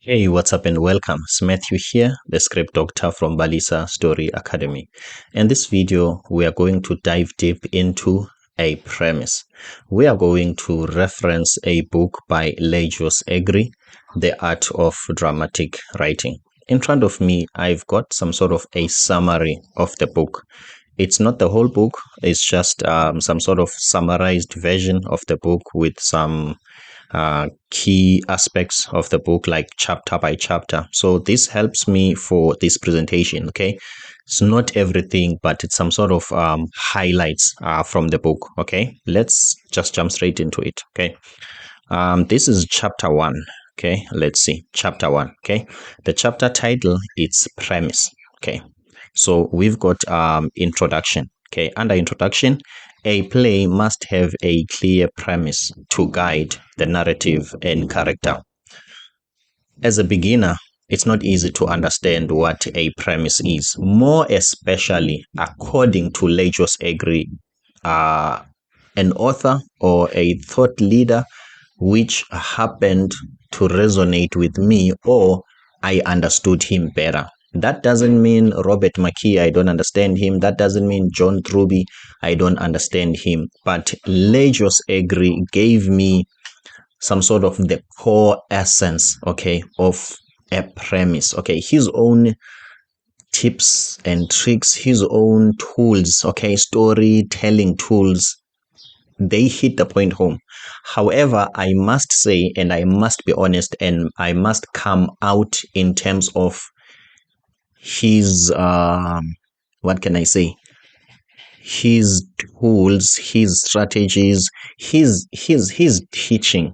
Hey, what's up and welcome. It's Matthew here, the script doctor from Balisa Story Academy. In this video, we are going to dive deep into a premise. We are going to reference a book by Lajos Egri, The Art of Dramatic Writing. In front of me, I've got some sort of a summary of the book. It's not the whole book, it's just some sort of summarized version of the book with some key aspects of the book, like chapter by chapter. So this helps me for this presentation. Okay, it's not everything, but it's some sort of highlights from the book. Okay, let's just jump straight into it. Okay, this is chapter 1. Okay, let's see chapter 1. Okay, the chapter title, it's premise. Okay, so we've got introduction. Okay, under introduction, a play must have a clear premise to guide the narrative and character. As a beginner, it's not easy to understand what a premise is, more especially according to Lajos Egri, an author or a thought leader which happened to resonate with me, or I understood him better. That doesn't mean Robert McKee, I don't understand him. That doesn't mean John Truby, I don't understand him. But Lajos Egri gave me some sort of the core essence, okay, of a premise, okay, his own tips and tricks, his own tools, okay, storytelling tools. They hit the point home. However, I must say, and I must be honest, and I must come out in terms of his what can I say, his tools, his strategies, his teaching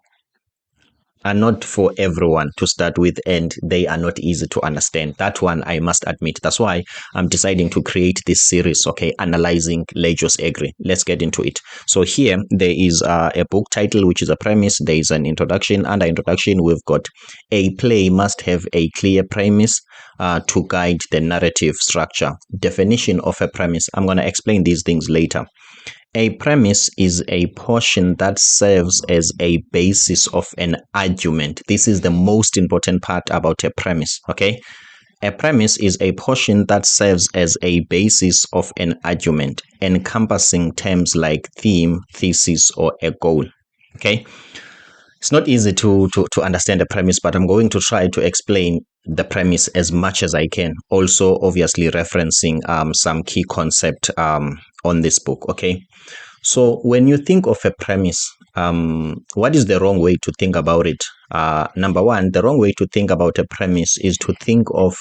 are not for everyone to start with, and they are not easy to understand. That one I must admit. That's why I'm deciding to create this series, okay, analyzing Lajos Egri. Let's get into it. So here there is a book title, which is a premise. There is an introduction. Under introduction, we've got a play must have a clear premise to guide the narrative structure. Definition of a premise. I'm going to explain these things later. A premise is a portion that serves as a basis of an argument. This is the most important part about a premise, okay? A premise is a portion that serves as a basis of an argument, encompassing terms like theme, thesis, or a goal, okay? It's not easy to understand a premise, but I'm going to try to explain the premise as much as I can. Also, obviously, referencing some key concept on this book, okay? So when you think of a premise, what is the wrong way to think about it? Number one, the wrong way to think about a premise is to think of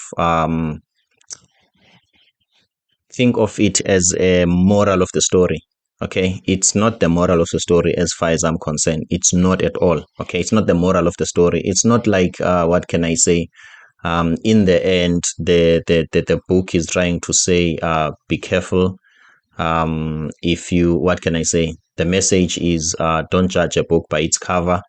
it as a moral of the story. Okay, it's not the moral of the story as far as I'm concerned. It's not at all. Okay, it's not the moral of the story. It's not like what can I say? In the end, the book is trying to say, be careful. If you, what can I say? The message is, don't judge a book by its cover.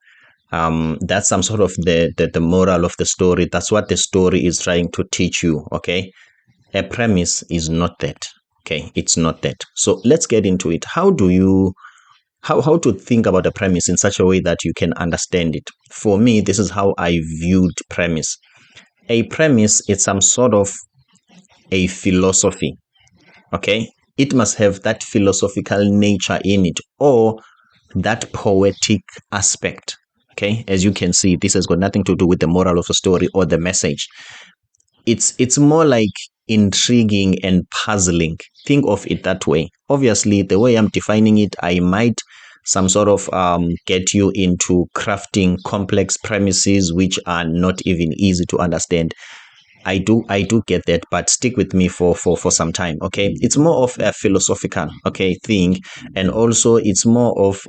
That's some sort of the moral of the story. That's what the story is trying to teach you. Okay, a premise is not that. Okay, it's not that. So let's get into it. How do you, how to think about a premise in such a way that you can understand it? For me, this is how I viewed premise. A premise is some sort of a philosophy. Okay, it must have that philosophical nature in it, or that poetic aspect. Okay, as you can see, this has got nothing to do with the moral of the story or the message. It's more like intriguing and puzzling. Think of it that way. Obviously, the way I'm defining it, I might some sort of get you into crafting complex premises which are not even easy to understand. I do get that, but stick with me for some time. Okay, it's more of a philosophical, okay, thing, and also it's more of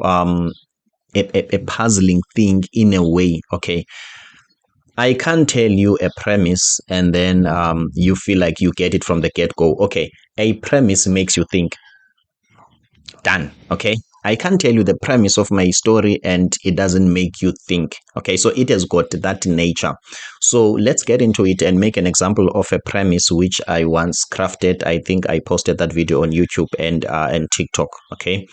a puzzling thing in a way. Okay, I can't tell you a premise and then you feel like you get it from the get-go. Okay, a premise makes you think. Done. Okay, I can't tell you the premise of my story and it doesn't make you think. Okay, so it has got that nature. So let's get into it and make an example of a premise which I once crafted. I think I posted that video on YouTube and TikTok. Okay,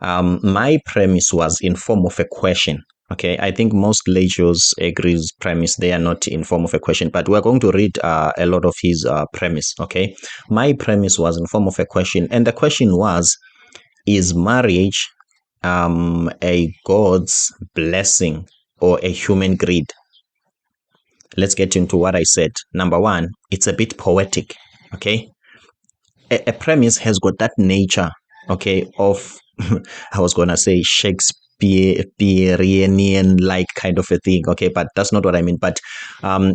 my premise was in form of a question. Okay, I think most Legios agrees premise, they are not in form of a question, but we're going to read a lot of his premise. Okay, my premise was in form of a question, and the question was, is marriage a God's blessing or a human greed? Let's get into what I said. Number one, it's a bit poetic. Okay, a premise has got that nature, okay, of I was gonna say Shakespearean like kind of a thing, okay, but that's not what I mean. But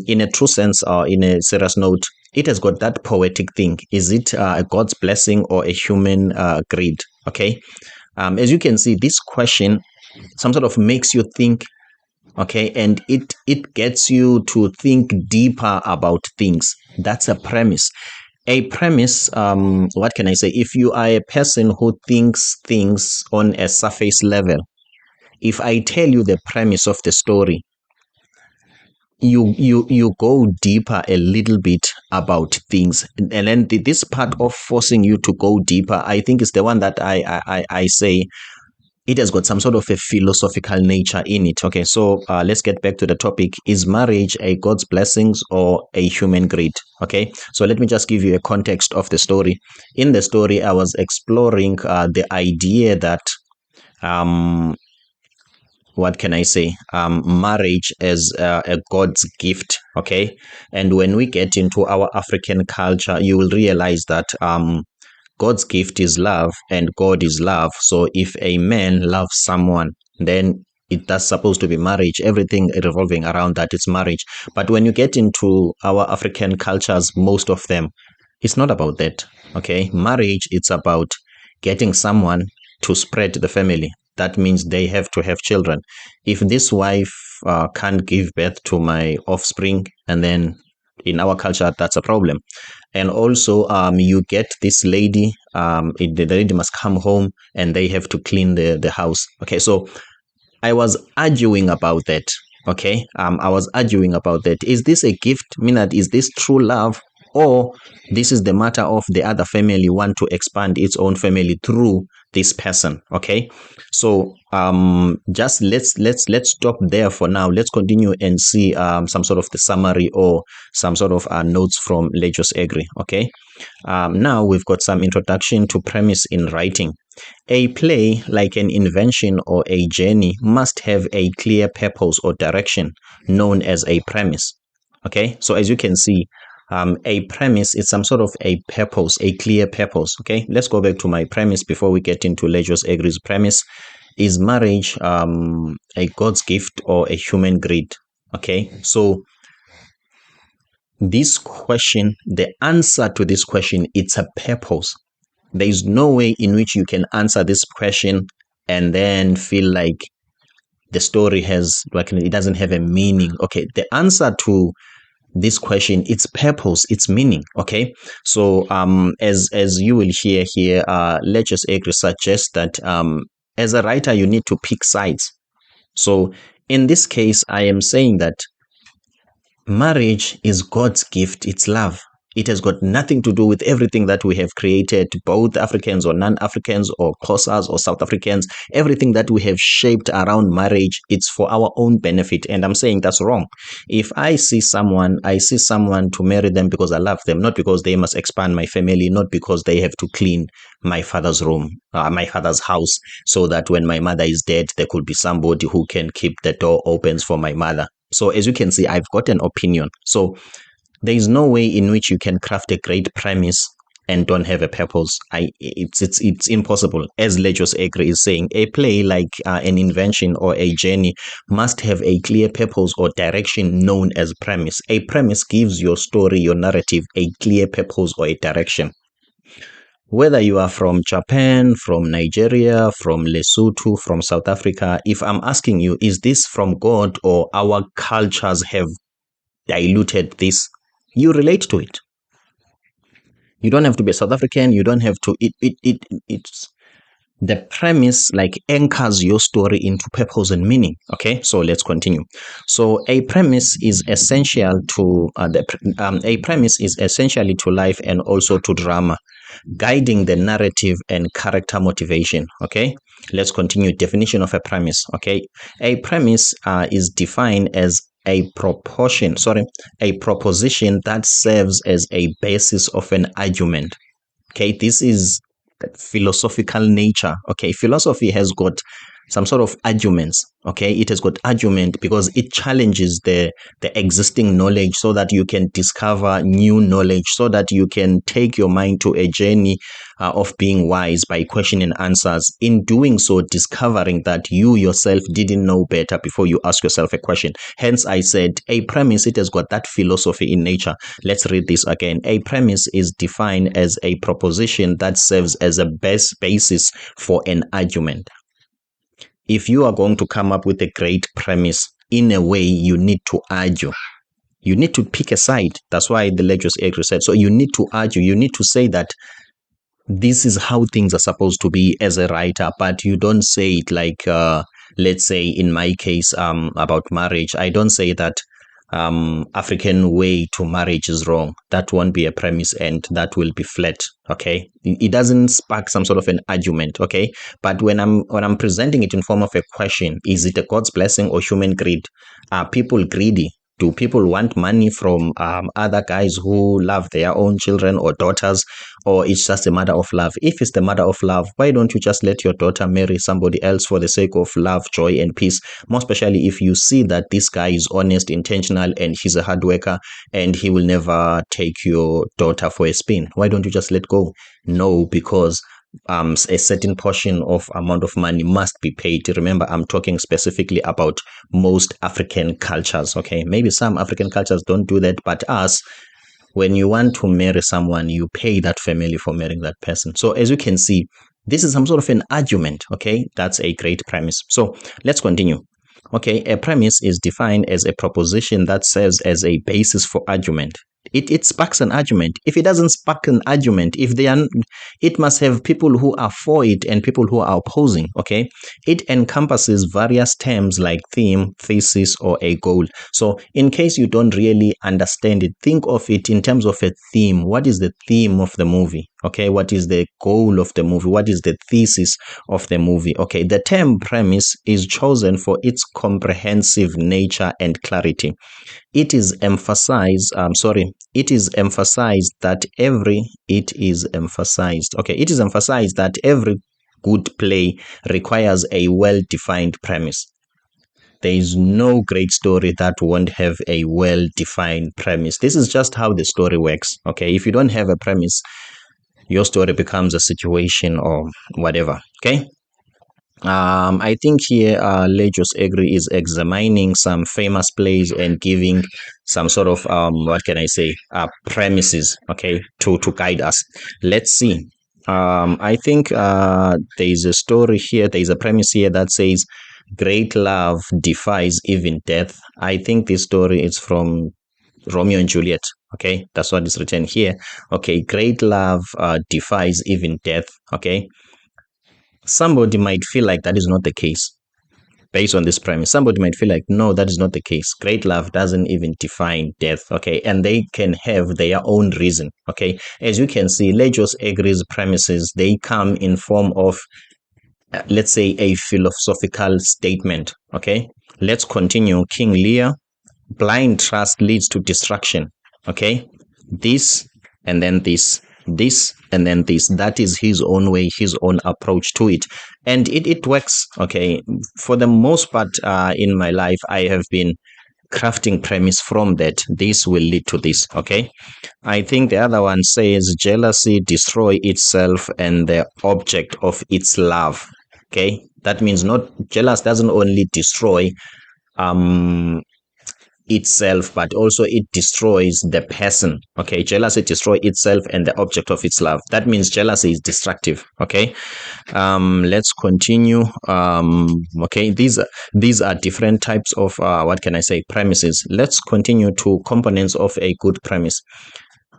in a true sense, or in a serious note, it has got that poetic thing. Is it a God's blessing or a human greed? Okay, as you can see, this question some sort of makes you think, okay, and it gets you to think deeper about things. That's a premise. A premise, what can I say? If you are a person who thinks things on a surface level, if I tell you the premise of the story, you go deeper a little bit about things, and then this part of forcing you to go deeper, I think, is the one that I say it has got some sort of a philosophical nature in it. Okay, so let's get back to the topic. Is marriage a God's blessings or a human greed? Okay, so let me just give you a context of the story. In the story, I was exploring the idea that what can I say? Marriage as a God's gift. Okay, and when we get into our African culture, you will realize that God's gift is love and God is love. So if a man loves someone, then that's supposed to be marriage. Everything revolving around that is marriage. But when you get into our African cultures, most of them, it's not about that. Okay, marriage, it's about getting someone to spread the family. That means they have to have children. If this wife can't give birth to my offspring, and then in our culture, that's a problem. And also, you get this lady, the lady must come home and they have to clean the house. Okay, so I was arguing about that. Okay, I was arguing about that. Is this a gift? Minad, is this true love, or this is the matter of the other family want to expand its own family through this person? Okay, so just let's stop there for now. Let's continue and see some sort of the summary or some sort of notes from Legios Agri. Okay, now we've got some introduction to premise in writing. A play, like an invention or a journey, must have a clear purpose or direction known as a premise. Okay, so as you can see, a premise is some sort of a purpose, a clear purpose. Okay, let's go back to my premise before we get into Legios Agri's premise. Is marriage a God's gift or a human greed? Okay, so this question, the answer to this question, it's a purpose. There is no way in which you can answer this question and then feel like the story has, like, it doesn't have a meaning. Okay, the answer to this question, its purpose, its meaning. Okay, so as you will hear here, Legios Agri suggests that as a writer you need to pick sides. So in this case, I am saying that marriage is God's gift. It's love. It has got nothing to do with everything that we have created, both Africans or non-Africans or Xhosas or South Africans. Everything that we have shaped around marriage, it's for our own benefit. And I'm saying that's wrong. If I see someone to marry them because I love them, not because they must expand my family, not because they have to clean my father's room, my father's house, so that when my mother is dead, there could be somebody who can keep the door open for my mother. So as you can see, I've got an opinion. So there is no way in which you can craft a great premise and don't have a purpose. It's impossible. As Legios Agri is saying, a play, like an invention or a journey, must have a clear purpose or direction known as premise. A premise gives your story, your narrative, a clear purpose or a direction. Whether you are from Japan, from Nigeria, from Lesotho, from South Africa, if I'm asking you, is this from God or our cultures have diluted this, you relate to it. You don't have to be a South African. You don't have to. It's the premise, like, anchors your story into purpose and meaning. Okay, so let's continue. So a premise is essential to a premise is essentially to life and also to drama. guiding the narrative and character motivation. Okay, let's continue. Definition of a premise. Okay, a premise is defined as a proposition that serves as a basis of an argument. Okay, this is philosophical nature. Okay, philosophy has got some sort of arguments. Okay, it has got argument because it challenges the existing knowledge so that you can discover new knowledge, so that you can take your mind to a journey of being wise by questioning answers. In doing so, discovering that you yourself didn't know better before you ask yourself a question. Hence, I said a premise, it has got that philosophy in nature. Let's read this again. A premise is defined as a proposition that serves as a basis for an argument. If you are going to come up with a great premise, in a way, you need to argue. You need to pick a side. That's why the Legos Egri said. So you need to argue. You need to say that this is how things are supposed to be as a writer, but you don't say it like, let's say in my case, about marriage. I don't say that African way to marriage is wrong. That won't be a premise, and that will be flat. Okay, it doesn't spark some sort of an argument. Okay, but when I'm presenting it in form of a question, is it a God's blessing or human greed? Are people greedy? Do people want money from other guys who love their own children or daughters, or it's just a matter of love? If it's the matter of love, why don't you just let your daughter marry somebody else for the sake of love, joy, and peace? More especially if you see that this guy is honest, intentional, and he's a hard worker, and he will never take your daughter for a spin. Why don't you just let go? No, because a certain portion of amount of money must be paid. Remember, I'm talking specifically about most African cultures. Okay, maybe some African cultures don't do that, but us, when you want to marry someone, you pay that family for marrying that person. So as you can see, this is some sort of an argument. Okay, that's a great premise. So let's continue. Okay, a premise is defined as a proposition that serves as a basis for argument. It sparks an argument. If it doesn't spark an argument, it must have people who are for it and people who are opposing. Okay, it encompasses various terms like theme, thesis, or a goal. So in case you don't really understand it, think of it in terms of a theme. What is the theme of the movie? Okay, what is the goal of the movie? What is the thesis of the movie? Okay, the term premise is chosen for its comprehensive nature and clarity. It is emphasized that every good play requires a well-defined premise. There is no great story that won't have a well-defined premise. This is just how the story works. Okay, if you don't have a premise, your story becomes a situation or whatever. Okay. I think here Legos Egri is examining some famous plays and giving some sort of premises, okay, to guide us. Let's see. I think there is a story here, there is a premise here that says great love defies even death. I think this story is from Romeo and Juliet. Okay, that's what is written here. Okay, great love defies even death. Okay, somebody might feel like that is not the case based on this premise. Somebody might feel like, no, that is not the case. Great love doesn't even define death. Okay, and they can have their own reason. Okay, as you can see, Legos Egri's premises, they come in form of let's say a philosophical statement. Okay, let's continue. King Lear, blind trust leads to destruction. Okay, this and then this and then this. That is his own way, his own approach to it, and it works. Okay, for the most part in my life, I have been crafting premise from that. This will lead to this. Okay, I think the other one says jealousy destroy itself and the object of its love. Okay, that means not jealous doesn't only destroy itself, but also it destroys the person. Okay, jealousy destroys itself and the object of its love. That means jealousy is destructive. Okay, let's continue. Okay, these are different types of premises. Let's continue to components of a good premise.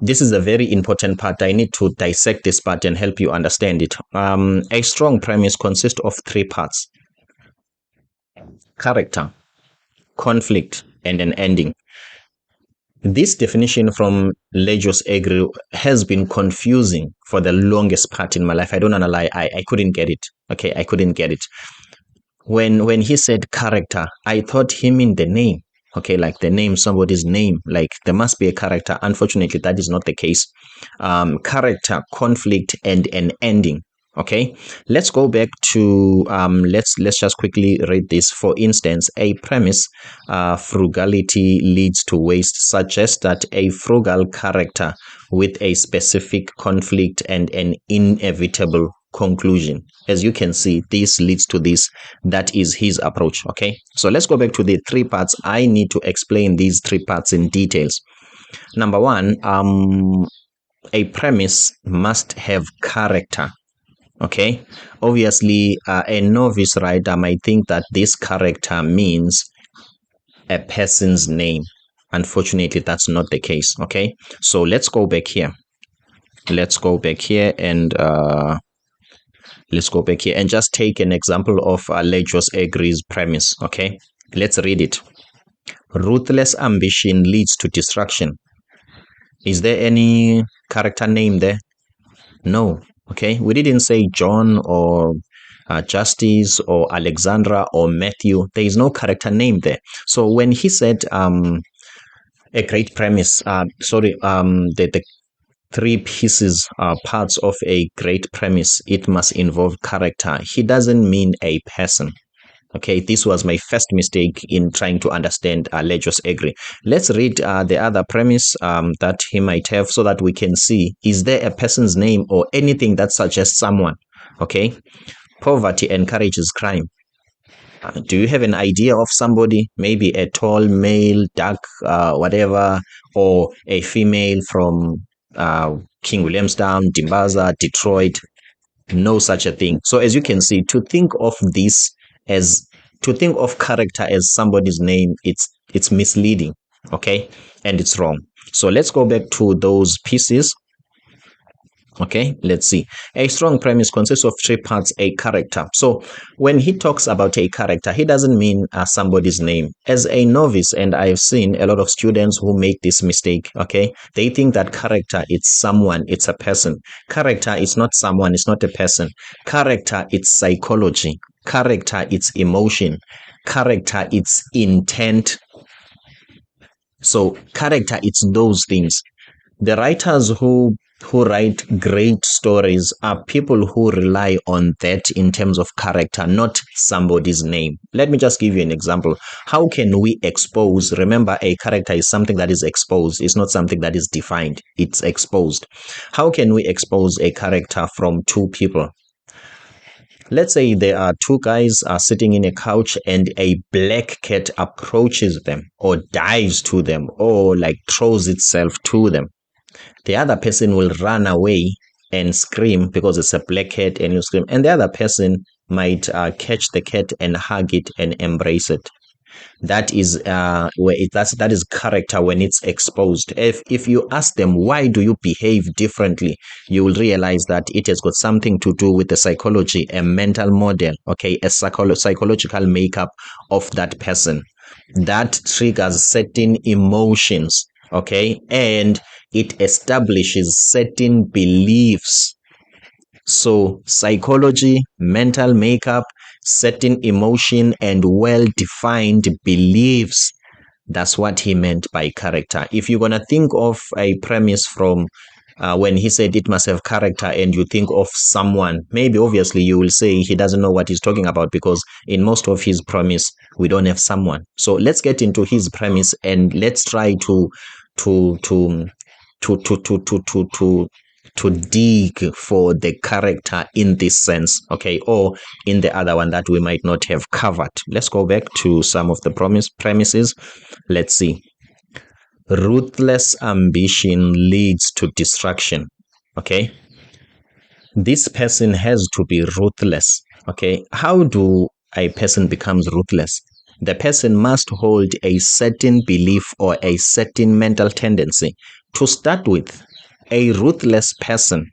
This is a very important part. I need to dissect this part and help you understand it. A strong premise consists of three parts: character, conflict, and an ending. This definition from Lejos Egri has been confusing for the longest part in my life. I don't wanna lie, I couldn't get it. Okay, I couldn't get it. When he said character, I thought he meant the name. Okay, like the name, somebody's name, like there must be a character. Unfortunately, that is not the case. Character, conflict, and an ending. Okay, let's go back to let's just quickly read this. For instance, a premise, frugality leads to waste, suggests that a frugal character with a specific conflict and an inevitable conclusion. As you can see, this leads to this. That is his approach. Okay, so let's go back to the three parts. I need to explain these three parts in details. Number one, a premise must have character. Okay, obviously, a novice writer might think that this character means a person's name. Unfortunately, that's not the case. Okay, so let's go back here. Let's go back here and just take an example of Lejos Egri's premise. Okay, let's read it. Ruthless ambition leads to destruction. Is there any character name there? No. Okay, we didn't say John or Justice or Alexandra or Matthew. There is no character name there. So when he said a great premise, the three pieces are parts of a great premise, it must involve character. He doesn't mean a person. Okay, this was my first mistake in trying to understand Lejos Egri. Let's read the other premise that he might have so that we can see, is there a person's name or anything that suggests someone? Okay, poverty encourages crime. Do you have an idea of somebody? Maybe a tall male, dark, whatever, or a female from King Williamstown, Dimbaza, Detroit? No such a thing. So as you can see, to think of character as somebody's name, it's misleading, okay, and it's wrong. So let's go back to those pieces. Okay, let's see. A strong premise consists of three parts: a character. So when he talks about a character, he doesn't mean somebody's name. As a novice, and I've seen a lot of students who make this mistake, okay, they think that character is someone, it's a person. Character is not someone, it's not a person. Character, it's psychology. Character, it's emotion. Character, it's intent. So character, it's those things. The writers who write great stories are people who rely on that in terms of character, not somebody's name. Let me just give you an example. How can we expose? Remember, a character is something that is exposed. It's not something that is defined. It's exposed. How can we expose a character from two people? Let's say there are two guys sitting in a couch and a black cat approaches them or dives to them or like throws itself to them. The other person will run away and scream because it's a black cat and you scream. And the other person might catch the cat and hug it and embrace it. That is that is character when it's exposed. If you ask them, why do you behave differently, you will realize that it has got something to do with the psychology, a mental model, okay, a psychological makeup of that person that triggers certain emotions, okay, and it establishes certain beliefs. So psychology, mental makeup, certain emotion, and well-defined beliefs. That's what he meant by character. If you're going to think of a premise from when he said it must have character and you think of someone, maybe obviously you will say he doesn't know what he's talking about because in most of his premise, we don't have someone. So let's get into his premise and let's try to dig for the character in this sense, okay, or in the other one that we might not have covered. Let's go back to some of the premises. Let's see. Ruthless ambition leads to destruction. Okay, this person has to be ruthless. Okay, how do a person becomes ruthless? The person must hold a certain belief or a certain mental tendency. To start with, a ruthless person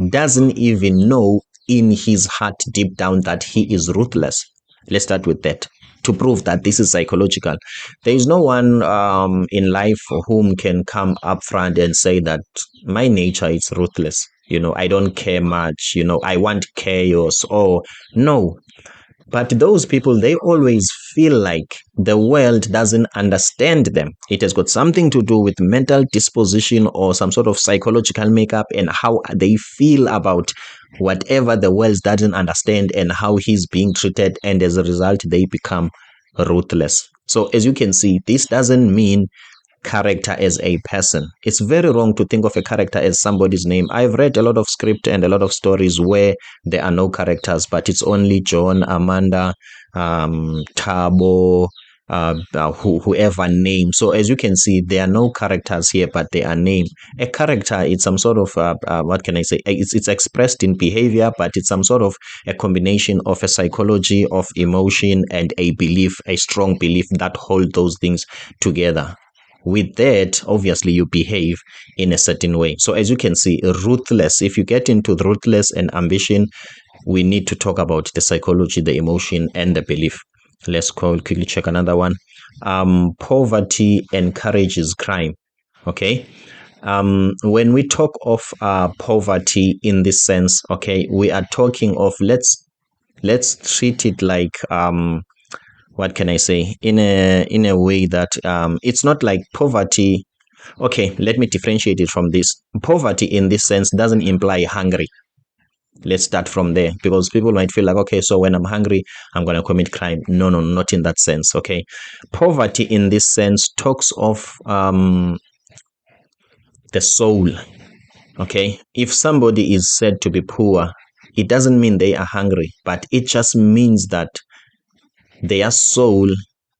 doesn't even know in his heart deep down that he is ruthless. Let's start with that. to prove that this is psychological. There is no one in life whom can come up front and say that my nature is ruthless. I don't care much. I want chaos. Or no. But those people, they always feel like the world doesn't understand them. It has got something to do with mental disposition or some sort of psychological makeup and how they feel about whatever the world doesn't understand and how he's being treated. And as a result, they become ruthless. So as you can see, this doesn't mean character as a person. It's very wrong to think of a character as somebody's name. I've read a lot of script and a lot of stories where there are no characters, but it's only John, Amanda, Tabo, whoever name. So as you can see, there are no characters here, but they are named. A character is some sort of what can I say? It's expressed in behavior, but it's some sort of a combination of a psychology, of emotion, and a belief, a strong belief that hold those things together. With that, obviously, you behave in a certain way. So as you can see, ruthless, if you get into ruthless and ambition, we need to talk about the psychology, the emotion, and the belief. Let's quickly check another one. Poverty encourages crime. Okay. When we talk of poverty in this sense, okay, we are talking of let's treat it like what can I say, in a way that it's not like poverty. Okay, let me differentiate it from this. Poverty in this sense doesn't imply hungry. Let's start from there, because people might feel like, okay, so when I'm hungry, I'm going to commit crime. No, not in that sense. Okay, poverty in this sense talks of the soul. Okay, if somebody is said to be poor, it doesn't mean they are hungry, but it just means that their soul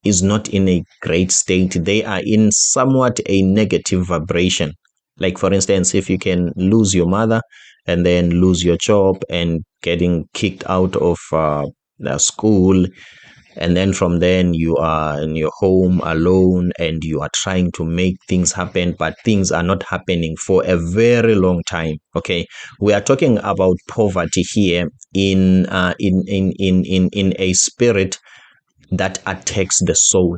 is not in a great state. They are in somewhat a negative vibration. Like, for instance, if you can lose your mother and then lose your job and getting kicked out of the school, and then from then you are in your home alone and you are trying to make things happen, but things are not happening for a very long time. Okay, we are talking about poverty here in a spirit that attacks the soul.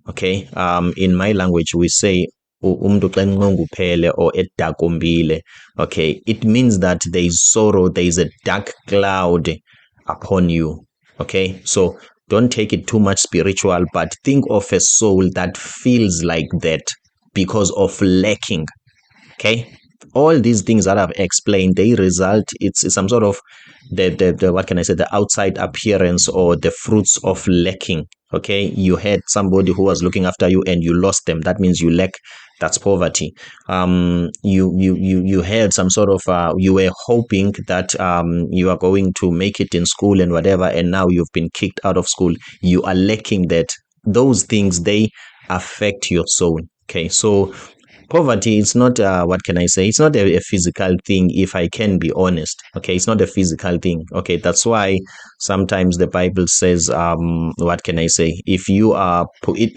Okay, in my language we say umntu xa enxunguphele or edakumbile. Okay, it means that there is sorrow, there is a dark cloud upon you. Okay, so don't take it too much spiritual, but think of a soul that feels like that because of lacking. Okay, all these things that I've explained, they result, it's some sort of the what can I say, the outside appearance or the fruits of lacking. Okay, you had somebody who was looking after you and you lost them. That means you lack. That's poverty. You had some sort of you were hoping that you are going to make it in school and whatever, and now you've been kicked out of school. You are lacking that. Those things, they affect your soul. Okay, so poverty is not what can I say, it's not a physical thing, if I can be honest. Okay, it's not a physical thing. Okay, that's why sometimes the Bible says what can I say, if you are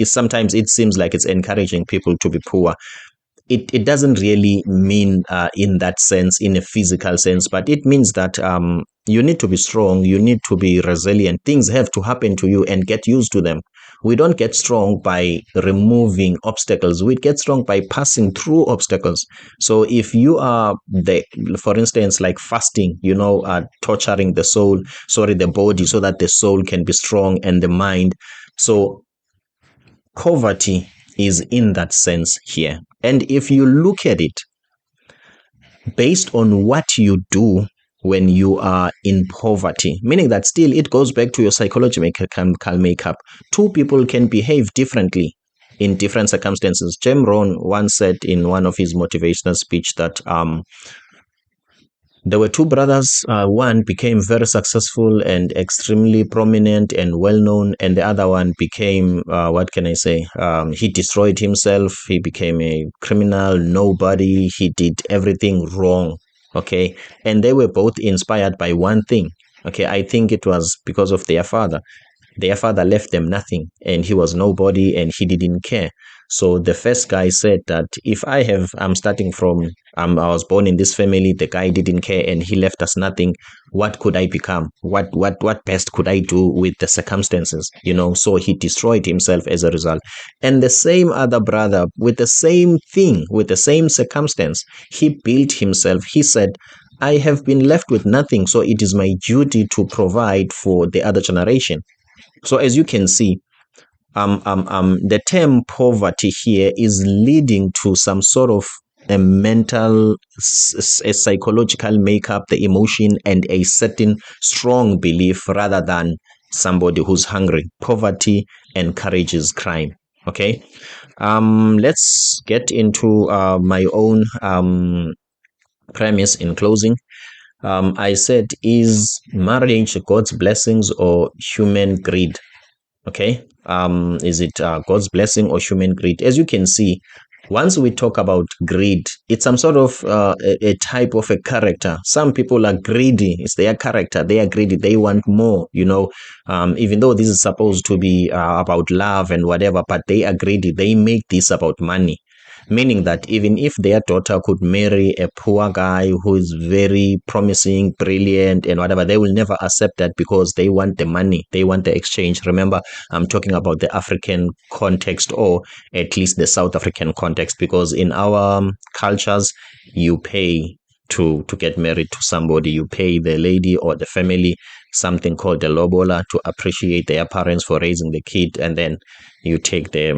sometimes it seems like it's encouraging people to be poor. It doesn't really mean in that sense, in a physical sense, but it means that you need to be strong, you need to be resilient. Things have to happen to you and get used to them. We don't get strong by removing obstacles. We get strong by passing through obstacles. So if you are, for instance, like fasting, torturing the body so that the soul can be strong and the mind. So poverty is in that sense here. And if you look at it based on what you do when you are in poverty, meaning that still it goes back to your psychological makeup. Two people can behave differently in different circumstances. Jim Rohn once said in one of his motivational speech that there were two brothers. One became very successful and extremely prominent and well-known, and the other one became, what can I say, he destroyed himself. He became a criminal, nobody. He did everything wrong. Okay, and they were both inspired by one thing. Okay, I think it was because of their father. Their father left them nothing, and he was nobody, and he didn't care. So the first guy said that if I'm starting from, I was born in this family, the guy didn't care and he left us nothing. What could I become? What best could I do with the circumstances? So he destroyed himself as a result. And the same other brother, with the same thing, with the same circumstance, he built himself. He said, I have been left with nothing, so it is my duty to provide for the other generation. So as you can see, the term poverty here is leading to some sort of a mental, a psychological makeup, the emotion, and a certain strong belief rather than somebody who's hungry. Poverty encourages crime. Okay. Let's get into my own premise in closing. I said, is marriage God's blessings or human greed? Okay. Is it God's blessing or human greed? As you can see, once we talk about greed, it's some sort of a type of a character. Some people are greedy. It's their character. They are greedy. They want more, even though this is supposed to be about love and whatever, but they are greedy. They make this about money. Meaning that even if their daughter could marry a poor guy who is very promising, brilliant, and whatever, they will never accept that because they want the money, they want the exchange. Remember, I'm talking about the African context, or at least the South African context, because in our cultures, you pay to get married to somebody. You pay the lady or the family something called the lobola to appreciate their parents for raising the kid, and then you take the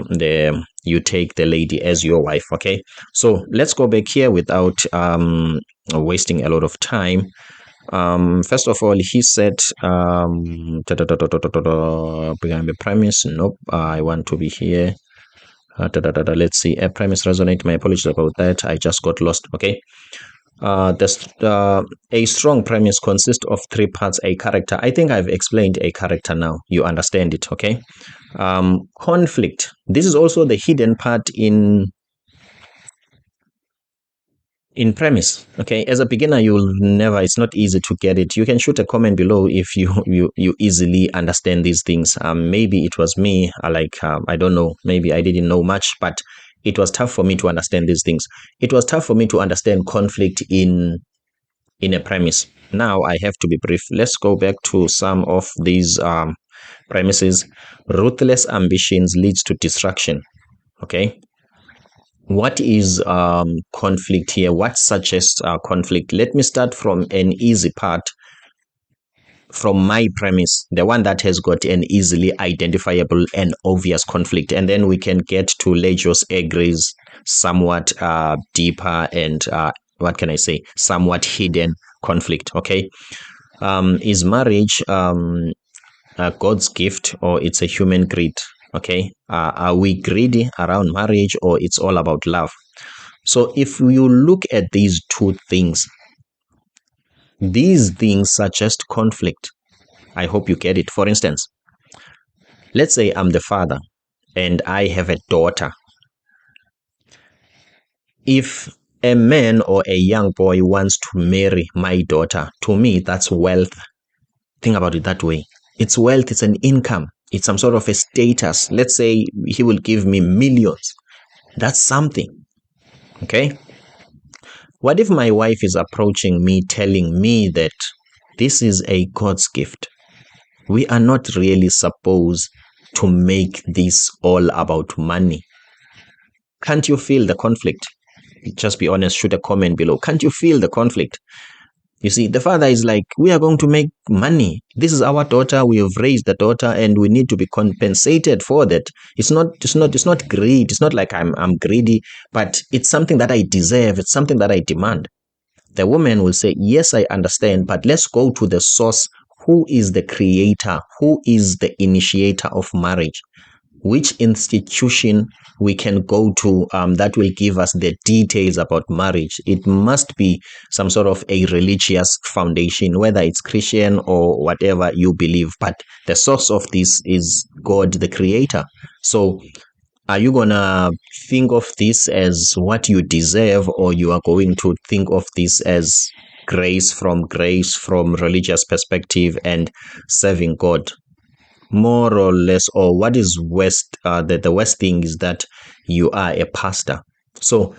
lady as your wife. Okay, so let's go back here without wasting a lot of time. First of all, he said behind the premise. Nope, I want to be here. Let's see, a premise resonate. My apologies about that, I just got lost. Okay. A strong premise consists of three parts: a character. I think I've explained a character now. You understand it, okay? Conflict. This is also the hidden part in premise. Okay, as a beginner, it's not easy to get it. You can shoot a comment below if you easily understand these things. Maybe it was me. I don't know. Maybe I didn't know much, but it was tough for me to understand these things. It was tough for me to understand conflict in a premise. Now I have to be brief. Let's go back to some of these premises. Ruthless ambitions leads to destruction. Okay. What is conflict here? What suggests conflict? Let me start from an easy part, from my premise, the one that has got an easily identifiable and obvious conflict, and then we can get to Lejo's agrees, somewhat deeper and what can I say, somewhat hidden conflict. Okay. Is marriage God's gift or it's a human greed? Okay. Are we greedy around marriage or it's all about love? So if you look at these two things, these things suggest conflict. I hope you get it. For instance, let's say I'm the father and I have a daughter. If a man or a young boy wants to marry my daughter, to me, that's wealth. Think about it that way. It's wealth, it's an income, it's some sort of a status. Let's say he will give me millions. That's something. Okay. What if my wife is approaching me, telling me that this is a God's gift? We are not really supposed to make this all about money. Can't you feel the conflict? Just be honest, shoot a comment below. Can't you feel the conflict? You see, the father is like, we are going to make money. This is our daughter. We have raised the daughter and we need to be compensated for that. It's not greed. It's not like I'm greedy, but it's something that I deserve. It's something that I demand. The woman will say, yes, I understand, but let's go to the source. Who is the creator? Who is the initiator of marriage? Which institution we can go to that will give us the details about marriage? It must be some sort of a religious foundation, whether it's Christian or whatever you believe, but the source of this is God, the creator. So are you gonna think of this as what you deserve, or you are going to think of this as grace from religious perspective and serving God? More or less, or what is worst, the worst thing is that you are a pastor. So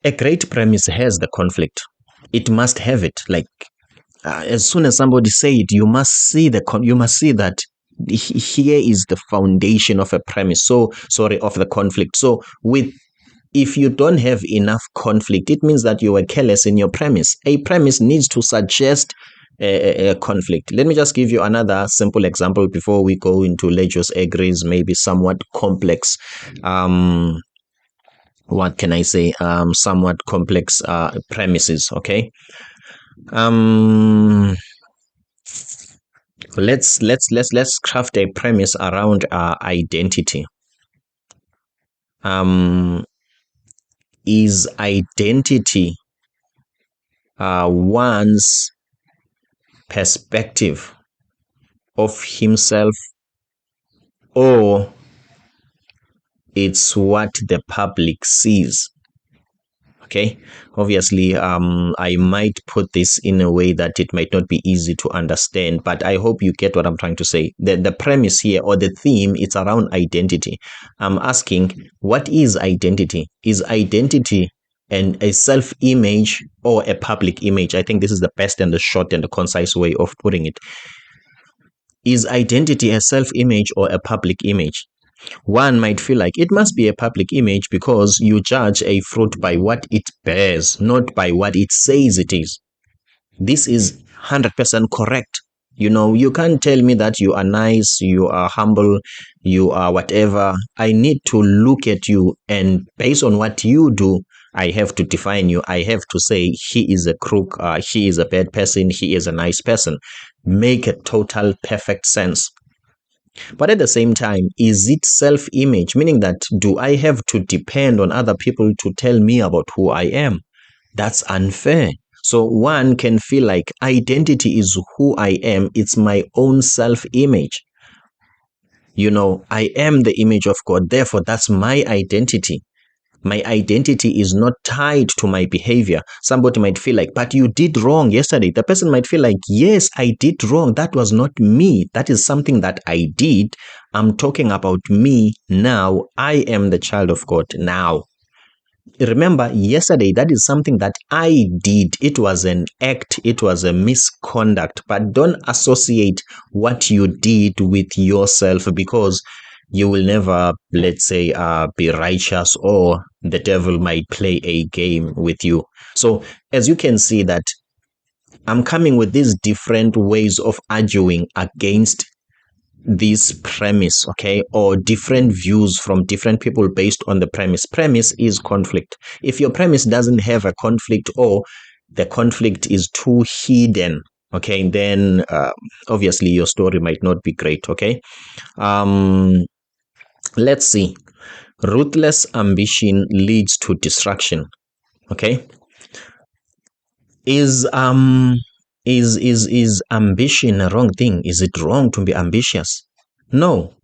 a great premise has the conflict. It must have it. Like as soon as somebody say it, you must see you must see that here is the foundation of a premise. So sorry, of the conflict. So if you don't have enough conflict, it means that you are careless in your premise. A premise needs to suggest a conflict. Let me just give you another simple example before we go into Legios Agri's maybe somewhat complex what can I say, somewhat complex premises. Okay, let's craft a premise around identity. Is identity one's perspective of himself, or it's what the public sees? Okay, obviously, I might put this in a way that it might not be easy to understand, but I hope you get what I'm trying to say. The premise here, or the theme, it's around identity. I'm asking, what is identity? Is identity a self-image or a public image? I think this is the best and the short and the concise way of putting it. Is identity a self-image or a public image? One might feel like it must be a public image because you judge a fruit by what it bears, not by what it says it is. This is 100% correct. You can't tell me that you are nice, you are humble, you are whatever. I need to look at you, and based on what you do, I have to define you. I have to say he is a crook, he is a bad person, he is a nice person. Make a total perfect sense. But at the same time, is it self-image? Meaning that, do I have to depend on other people to tell me about who I am? That's unfair. So one can feel like identity is who I am. It's my own self-image. I am the image of God. Therefore, that's my identity. My identity is not tied to my behavior. Somebody might feel like, but you did wrong yesterday. The person might feel like, yes, I did wrong. That was not me. That is something that I did. I'm talking about me now. I am the child of God now. Remember, yesterday, that is something that I did. It was an act. It was a misconduct. But don't associate what you did with yourself, because you will never, let's say, be righteous, or the devil might play a game with you. So as you can see that I'm coming with these different ways of arguing against this premise, okay, or different views from different people based on the premise. Premise is conflict. If your premise doesn't have a conflict, or the conflict is too hidden, okay, then obviously your story might not be great. Okay, let's see. Ruthless ambition leads to destruction. Okay, is ambition a wrong thing? Is it wrong to be ambitious? No.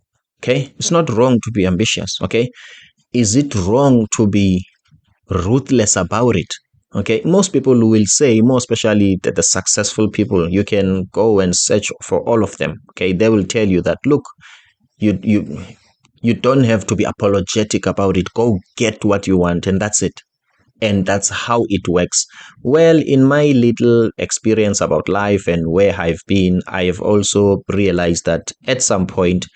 Okay, it's not wrong to be ambitious. Okay, is it wrong to be ruthless about it? Okay, most people will say, more especially the successful people, you can go and search for all of them. Okay, they will tell you that, look, you don't have to be apologetic about it. Go get what you want, and that's it. And that's how it works. Well, in my little experience about life and where I've been, I have also realized that at some point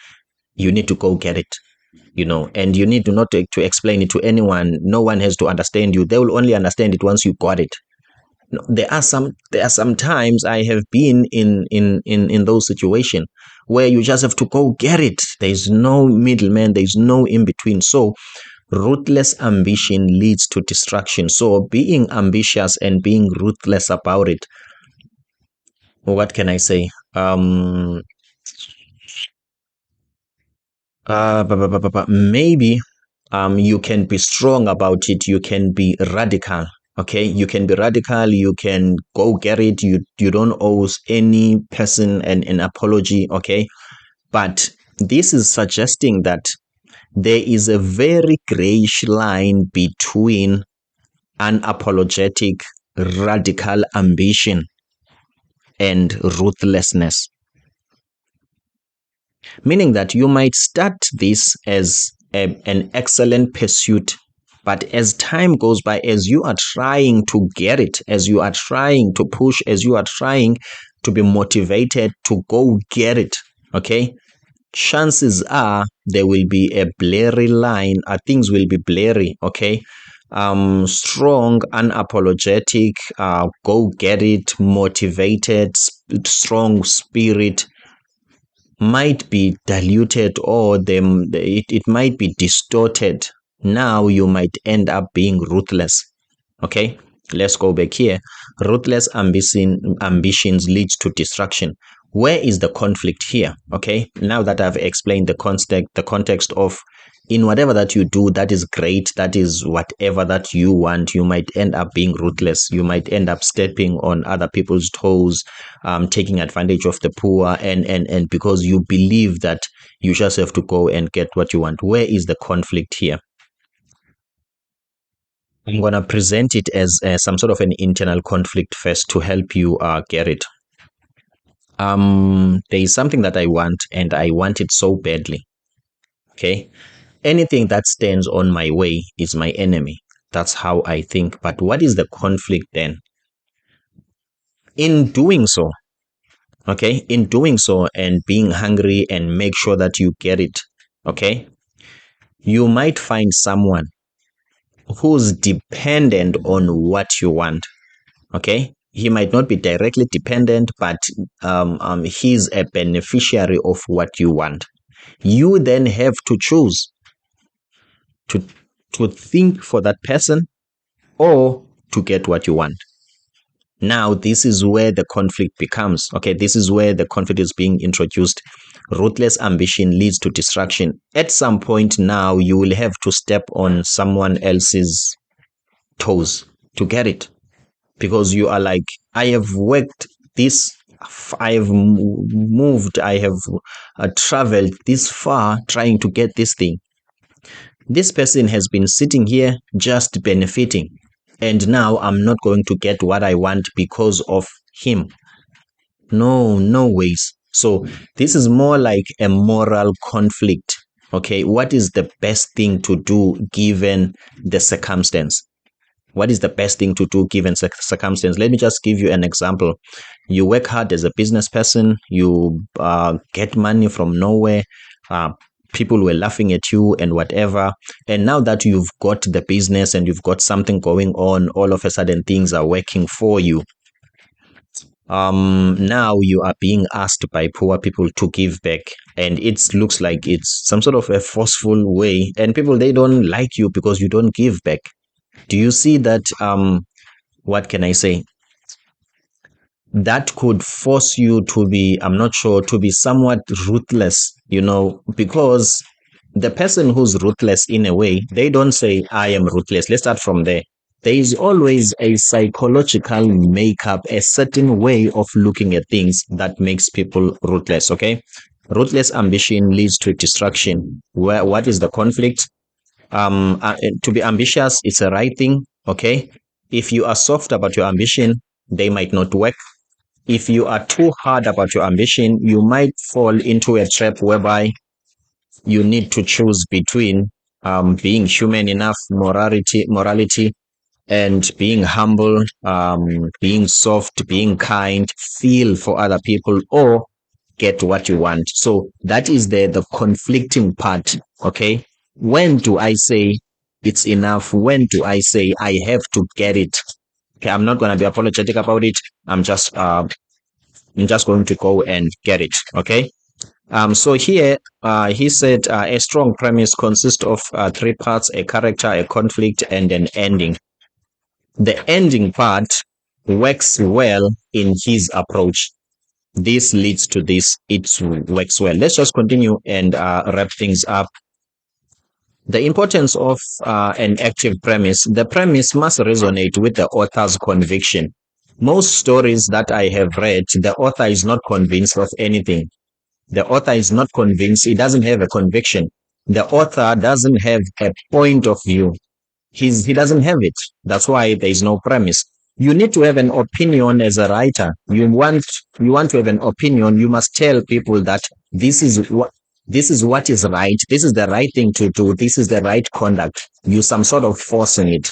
you need to go get it, and you need to not to explain it to anyone. No one has to understand you. They will only understand it once you got it. There are some times I have been in those situations where you just have to go get it. There's no middleman, there's no in between. So ruthless ambition leads to destruction. So being ambitious and being ruthless about it, what can I say? Maybe you can be strong about it. You can be radical. Okay, you can be radical. You can go get it. You don't owe any person an apology. Okay, but this is suggesting that there is a very grayish line between unapologetic radical ambition and ruthlessness. Meaning that you might start this as an excellent pursuit. But as time goes by, as you are trying to get it, as you are trying to push, as you are trying to be motivated to go get it, okay, chances are there will be a blurry line. Things will be blurry, okay. Strong, unapologetic, go get it, motivated, strong spirit might be diluted, or it might be distorted. Now you might end up being ruthless. Okay, let's go back here. Ruthless ambitions leads to destruction. Where is the conflict here? Okay, now that I've explained the context of, in whatever that you do, that is great, that is whatever that you want, you might end up being ruthless. You might end up stepping on other people's toes, taking advantage of the poor, and because you believe that you just have to go and get what you want. Where is the conflict here? I'm going to present it as some sort of an internal conflict first to help you get it. There is something that I want, and I want it so badly. Okay. Anything that stands on my way is my enemy. That's how I think. But what is the conflict then? In doing so, okay, in doing so and being hungry and make sure that you get it, okay, you might find someone who's dependent on what you want, okay. He might not be directly dependent, but he's a beneficiary of what you want. You then have to choose to think for that person or to get what you want. Now, this is where the conflict becomes, okay, this is where the conflict is being introduced. Ruthless ambition leads to destruction. At some point now, you will have to step on someone else's toes to get it, because you are like, I have worked this, I have moved, I have traveled this far trying to get this thing. This person has been sitting here just benefiting, and now I'm not going to get what I want because of him. No ways. So this is more like a moral conflict. Okay, what is the best thing to do given the circumstance? What is the best thing to do given circumstance? Let me just give you an example. You work hard as a business person, you get money from nowhere, people were laughing at you and whatever. And now that you've got the business and you've got something going on, all of a sudden things are working for you. Now you are being asked by poor people to give back, and it looks like it's some sort of a forceful way, and people, they don't like you because you don't give back. Do you see that? What can I say? That could force you to be, I'm not sure, to be somewhat ruthless, because the person who's ruthless, in a way, they don't say, I am ruthless. Let's start from there. There is always a psychological makeup, a certain way of looking at things that makes people ruthless, okay? Ruthless ambition leads to destruction. What is the conflict? To be ambitious, it's a right thing, okay? If you are soft about your ambition, they might not work. If you are too hard about your ambition, you might fall into a trap whereby you need to choose between being human enough, morality, and being humble, being soft, being kind, feel for other people, or get what you want. So that is the conflicting part, okay? When do I say it's enough? When do I say I have to get it? Okay, I'm not going to be apologetic about it. I'm just going to go and get it, okay? So here, he said a strong premise consists of three parts: a character, a conflict, and an ending. The ending part works well in his approach. This leads to this. It works well. Let's just continue and wrap things up. The importance of an active premise. The premise must resonate with the author's conviction. Most stories that I have read, the author is not convinced of anything. The author is not convinced. He doesn't have a conviction. The author doesn't have a point of view. He doesn't have it. That's why there is no premise. You need to have an opinion as a writer. You want to have an opinion. You must tell people that this is what This is what is right. This is the right thing to do. This is the right conduct. Use some sort of force in it.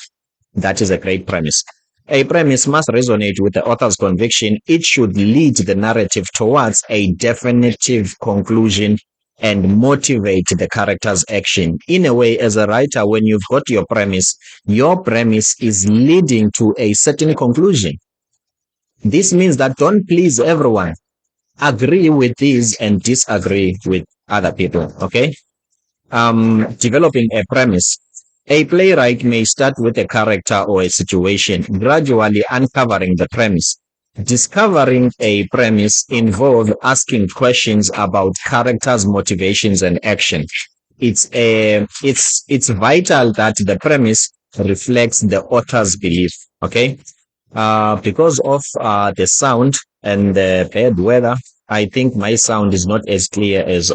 That is a great premise. A premise must resonate with the author's conviction. It should lead the narrative towards a definitive conclusion and motivate the character's action. In a way, as a writer, when you've got your premise is leading to a certain conclusion. This means that don't please everyone. Agree with these and disagree with other people, okay? Developing a premise. A playwright may start with a character or a situation, gradually uncovering the premise. Discovering a premise involves asking questions about characters' motivations and action. It's vital that the premise reflects the author's belief. Okay, because of the sound and the bad weather, I think my sound is not as clear as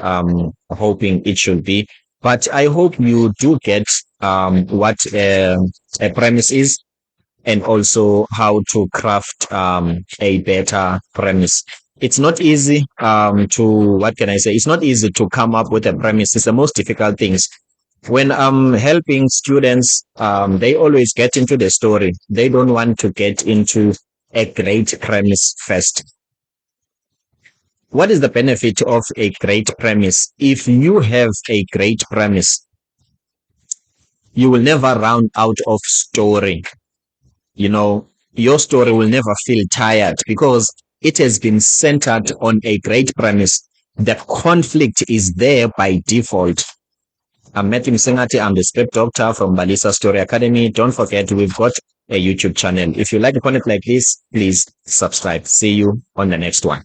hoping it should be. But I hope you do get what a premise is, and also how to craft a better premise. It's not easy to, what can I say? It's not easy to come up with a premise. It's the most difficult things. When I'm helping students, they always get into the story. They don't want to get into a great premise first. What is the benefit of a great premise? If you have a great premise, you will never run out of story. You know, your story will never feel tired because it has been centered on a great premise. The conflict is there by default. I'm Matthew Msengati. I'm the script doctor from Balisa Story Academy. Don't forget, we've got a YouTube channel. If you like content like this, please subscribe. See you on the next one.